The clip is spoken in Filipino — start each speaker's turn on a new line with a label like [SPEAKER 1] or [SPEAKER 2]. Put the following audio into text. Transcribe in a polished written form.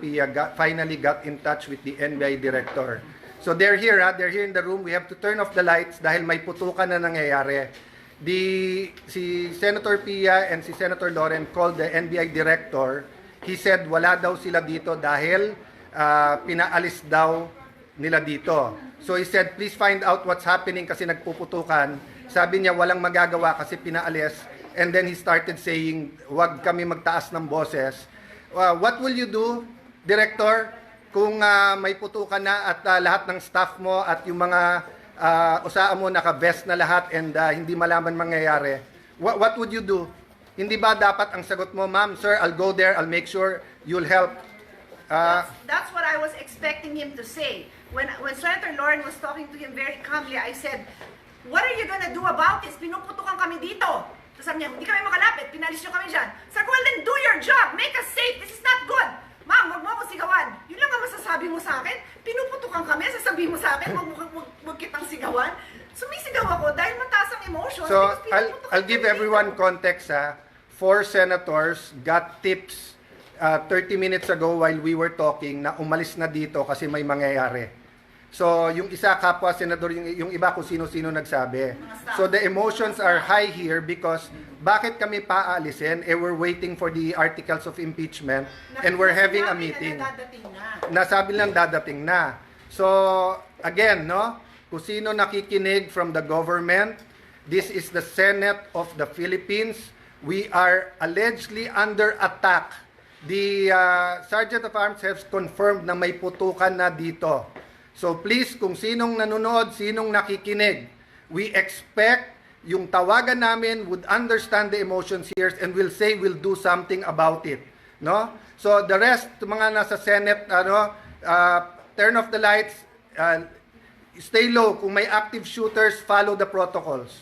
[SPEAKER 1] PIA finally got in touch with the NBI director. So they're here, they're here in the room. We have to turn off the lights dahil may putukan na nangyayari. Si Senator Pia and si Senator Loren called the NBI director. He said wala daw sila dito dahil pinaalis daw nila dito. So he said, please find out what's happening kasi nagpuputukan. Sabi niya walang magagawa kasi pinaalis. And then he started saying, wag kami magtaas ng boses. What will you do, Director, kung may putukan na at lahat ng staff mo at yung mga usaan mo naka-vest na lahat and hindi malaman mangyayari? What would you do? Hindi ba dapat ang sagot mo, ma'am, sir, I'll go there, I'll make sure you'll help?
[SPEAKER 2] That's what I was expecting him to say. When Senator Loren was talking to him very calmly, I said, what are you gonna do about this? Pinuputukan kami dito. Tapos sabi niya, hindi kami makalapit, pinalis niyo kami dyan. Sabi ko, well then do your job, make us safe, this is not good. Ma'am, wag mo ako sigawan. Yun lang ang masasabi mo sa akin. Pinuputukan kami, sasabihin mo sa akin, wag kitang sigawan. Sumisigaw ako dahil mataas ang emotion.
[SPEAKER 1] So, I'll give everyone context. 4 senators got tips 30 minutes ago while we were talking na umalis na dito kasi may mangyayari. So, yung isa kapwa senador, yung iba kung sino-sino nagsabi. So, the emotions are high here because bakit kami paalisin? We're waiting for the articles of impeachment and we're having a meeting. Nasabi lang dadating na. So, again, no? Kung sino nakikinig from the government, this is the Senate of the Philippines. We are allegedly under attack. The Sergeant of Arms has confirmed na may putukan na dito. So please, kung sinong nanonood, sinong nakikinig, we expect yung tawagan namin would understand the emotions here and will say we'll do something about it. No? So the rest, mga nasa Senate, turn off the lights, stay low. Kung may active shooters, follow the protocols.